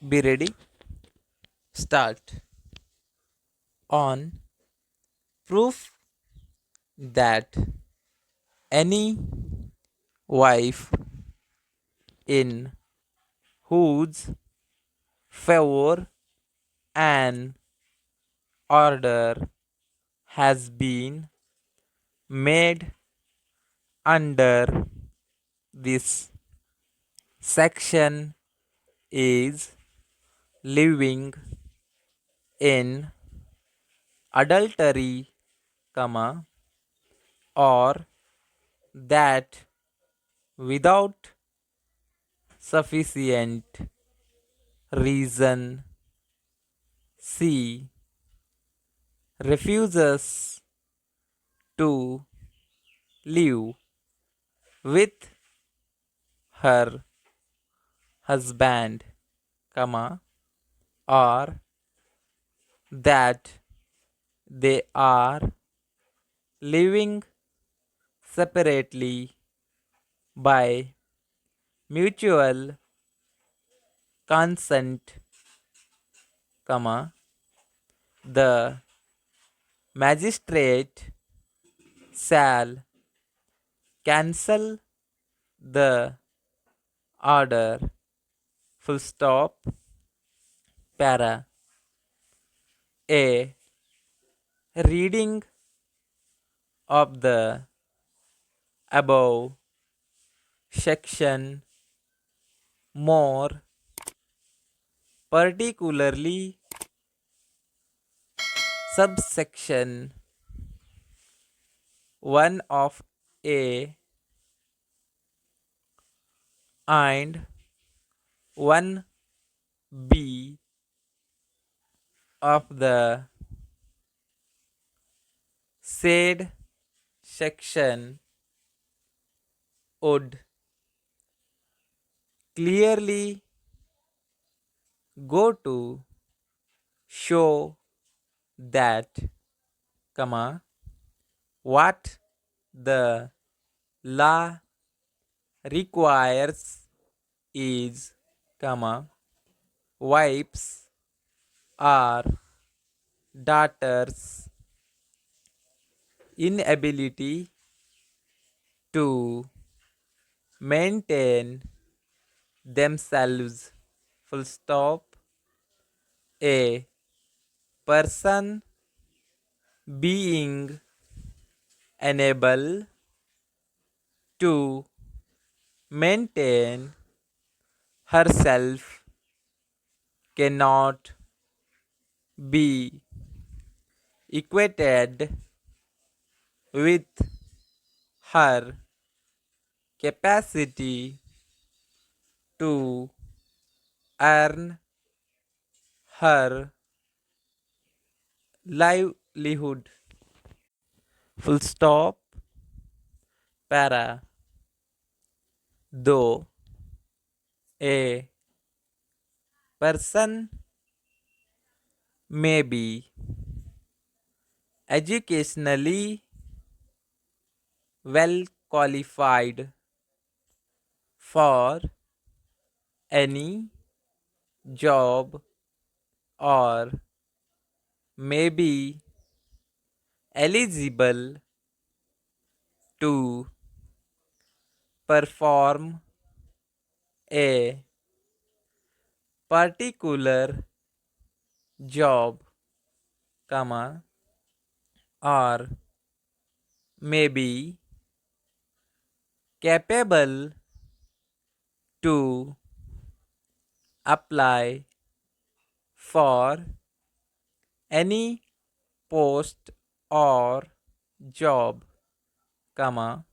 Be ready. Start. On proof that any wife in whose favor an order has been made under this section is living in adultery, comma, or that without sufficient reason she refuses to live with her husband, comma, or that they are living separately by mutual consent, comma, the magistrate shall cancel the order, full stop, para. A reading of the above section, more particularly subsection 1 of A and 1B of the said section would clearly go to show that, comma, what the law requires is, comma, wives or daughters inability to maintain themselves, full stop, a person being unable to maintain herself cannot be equated with her capacity to earn her livelihood, full stop, para. Though a person may be educationally well qualified for any job or may be eligible to perform a particular job, comma, or may be capable to apply for any post or job, comma,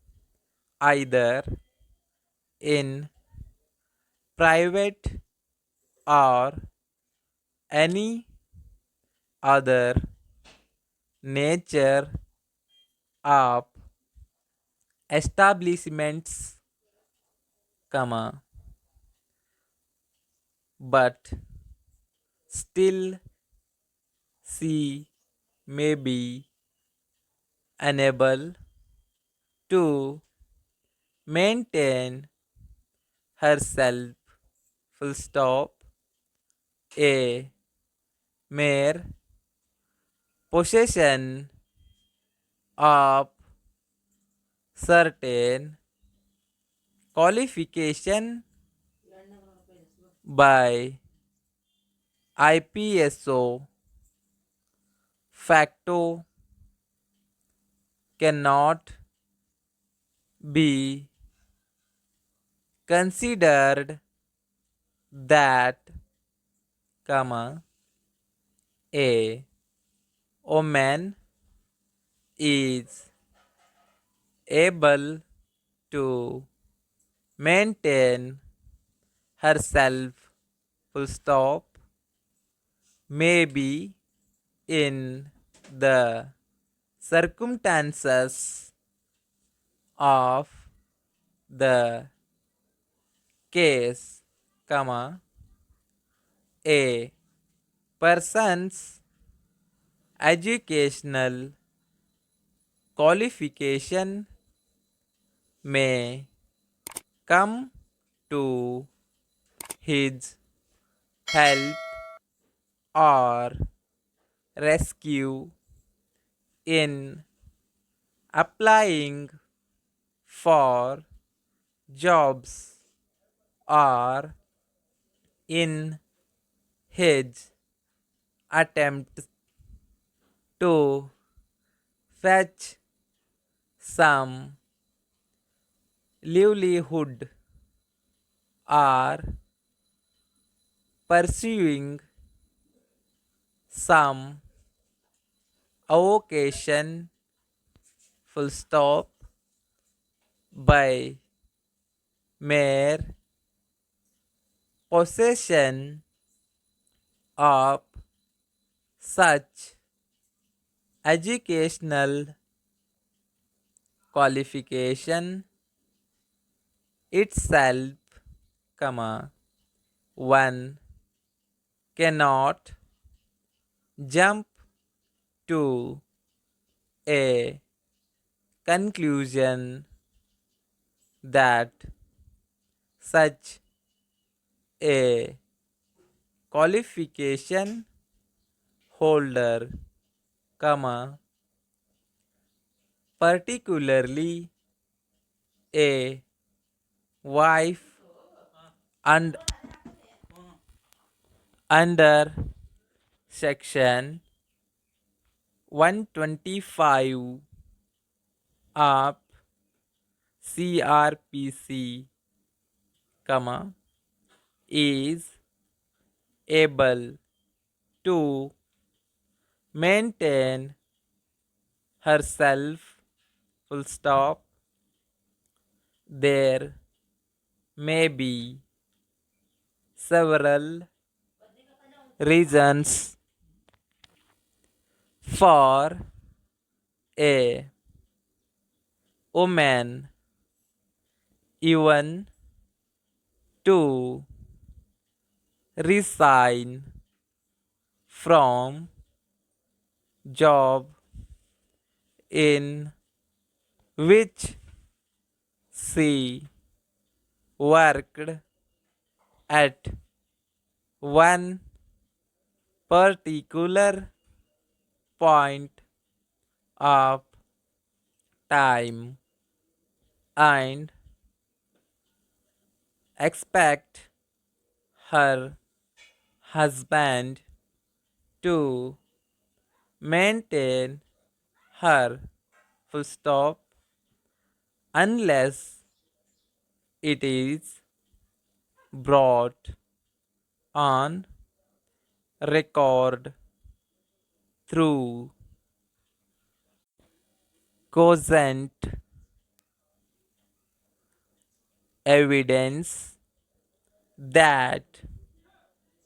either in private or any other nature of establishments, comma, but still she may be unable to maintain herself, full stop, a mere possession of certain qualification by IPSO facto cannot be considered that, comma, a woman is able to maintain herself, full stop, maybe in the circumstances of the case, comma, a person's educational qualification may come to his help or rescue in applying for jobs or in his attempt to fetch some livelihood or pursuing some avocation, full stop, by mere possession of such educational qualification itself, comma, one cannot jump to a conclusion that such a qualification holder, comma, particularly a wife and under section 125 of CRPC, comma, is able to maintain herself, full stop. There may be several reasons for a woman even to resign from job in which she worked at one particular point of time and expect her husband to maintain her, full stop, unless it is brought on record through cogent evidence that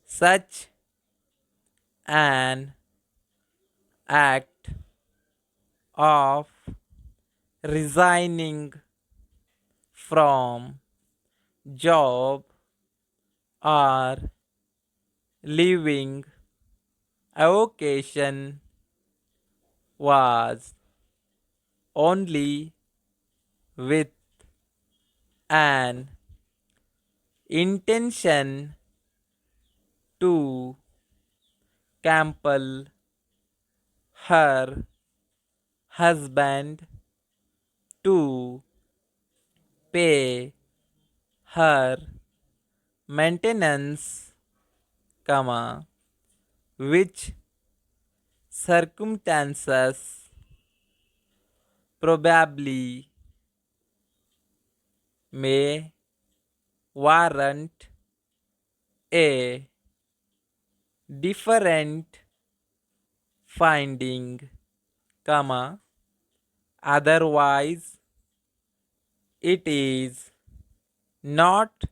such an act of resigning from job or leaving avocation was only with an intention to compel her husband to pay her maintenance, comma, which circumstances probably may warrant a different finding, comma, otherwise it is not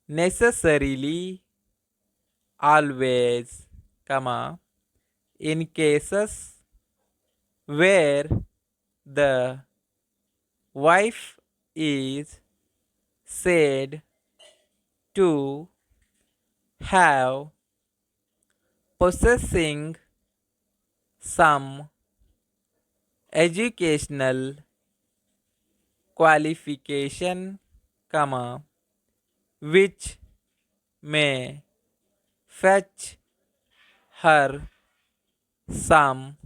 necessarily always, comma, in cases where the wife is said to have possessing some educational qualification, comma, which may fetch her some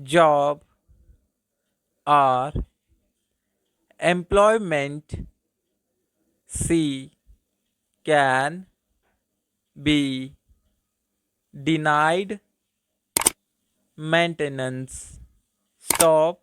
job or employment. She can be denied maintenance. Stop